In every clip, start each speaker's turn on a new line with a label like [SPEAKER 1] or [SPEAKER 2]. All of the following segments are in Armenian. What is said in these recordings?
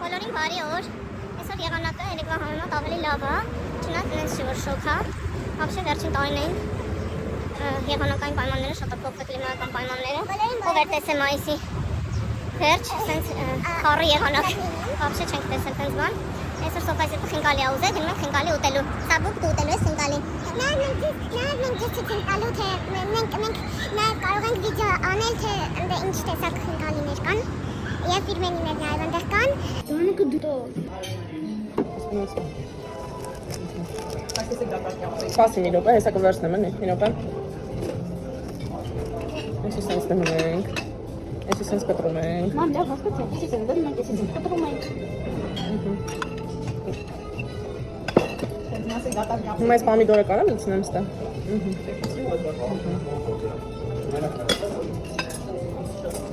[SPEAKER 1] Բոլորին բարի օր։ Այսօր եղանակը երեկվա համեմատ ավելի լավ է, չնայած ինձ չի որ շոկ է։ Вообще վերջին տարիներին եղանակային պայմանները շատ է փոխվել, կլիմայական պայմանները։ Ով էր տեսել մայիսի վերջ, սենց քարի եղանակ։ Вообще չենք տեսել տենց բան։ Այսօր Սոֆայից հետո խինկալի ա ուզել, գնում ենք խինկալի ուտելու։ Սաբուկ դու ուտելու ես խինկալի։ Մենք դες խինկալու թե մենք նաև կարող ենք վիդեո անել թե ինչ տեսակ խինկալիներ կան։ Եվ ֆիրմենիներ նաև այնտեղ կան։ Ձոնակը դու։
[SPEAKER 2] Սպասի մի րոպե, հեսա կվերցնեմ էլի, մի րոպե։ Այսի սենց դնում ենք։ Այսի սենց կտրում ենք։
[SPEAKER 1] Մամ, լավ հասկացա, այսի սենց դնում ենք, այսի սենց կտրում ենք։
[SPEAKER 2] Հիմա այս պամիդորը կարամ իցնեմ ստե։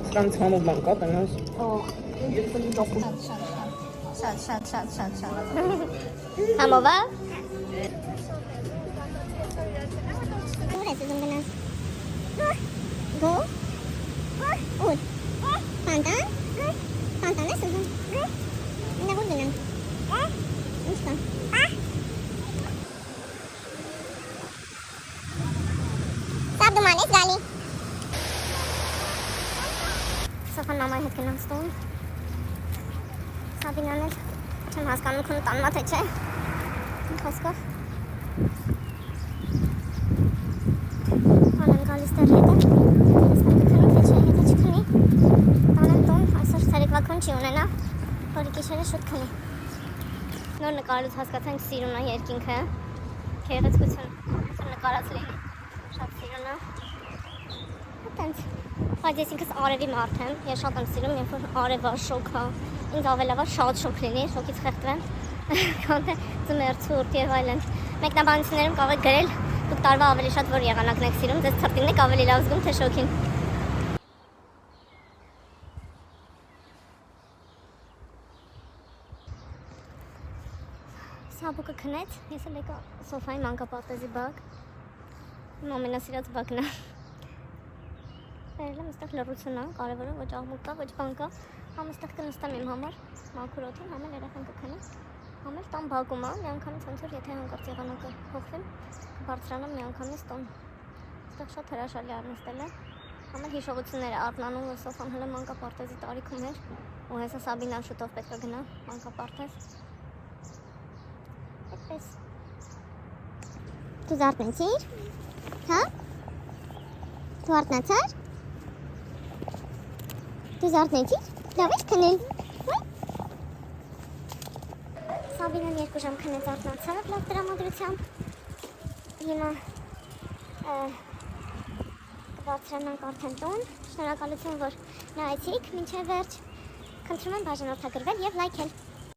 [SPEAKER 2] Սրանց համով բան կա, տնոս։
[SPEAKER 1] Շատ։ Համով է։ Ուր ես ուզում գնալ։ Գո։ Ուր։ Պանտան։ Պանտան ես ուզում։ Ինա որ գնանք։ Ինչ կա։ Սավ դուման ես գալի։ Սոֆան մամայի հետ գնանք ստուն։ Սաբինան էլ չեմ հասկանում քնու տանմա թե չէ։ Ինչ խոսքով։ Հան եմ գալիս դեր հետը։ Ես պետք է քնում թե չէ, հետը չքնի։ Տանեմ տուն, այսօր ցերեկվա քուն չի ունենա, որի գիշերը շուտ քնի։ Նոր նկարելուց հասկացանք սիրուն է երկինքը, գեղեցկություն, ոնց նկարած լինի, շատ սիրուն է։ Այդտենց, բայց ես ինքս արևի մարդ եմ, ես շատ եմ սիրում, երբ որ արևը շոգ է, ինձ ավելավար շատ շոգ լինի, շոգից խեղդվեմ, քան թե ձմեռ, ցուրտ եւ այլն։ Մեկնաբանություններում կարող եք գրել, դուք տարվա ավելի շատ որ եղանակն եք սիրում, ձեզ ցրտինն եք ավելի լավ զգում, թե շոգին։ Սաբուկը քնեց, ես էլ եկա սոֆայի մանկապարտեզի բակ, իմ ամենասիրած բակն է։ Վերել եմ այստեղ լռություն է, կարևորը ոչ աղմուկ կա, ոչ բան կա, համ այստեղ կնստեմ իմ համար, մաքուր օդում, համ էլ երեխան կքնի, համ էլ տան բակում է, միանգամից ոնց որ եթե հանկարծ եղանակը փոխվի, կբարձրանամ միանգամից տուն։ Այստեղ շատ հրաշալի արնստել է, համ էլ հիշողություններ է արթնանում, որ Սոֆան հələ մանկապարտեզի տարիքում էր, ու հեսա Սաբինան շուտով պետք է գնա մանկապարտեզ։ Այդպես։ Դու զարթնեցիր։ Հա։ Դու արթնացար։ Դու զարթնեցիր։ Լավ ես քնել։ Սաբինան 2 ժամ քնեց արթնացավ լավ տրամադրությամբ։ Հիմա կբարձրանանք արդեն տուն։ Շնորհակալություն որ նայեցիք մինչև վերջ։ Խնդրում եմ բաժանորդագրվել եւ լայքել։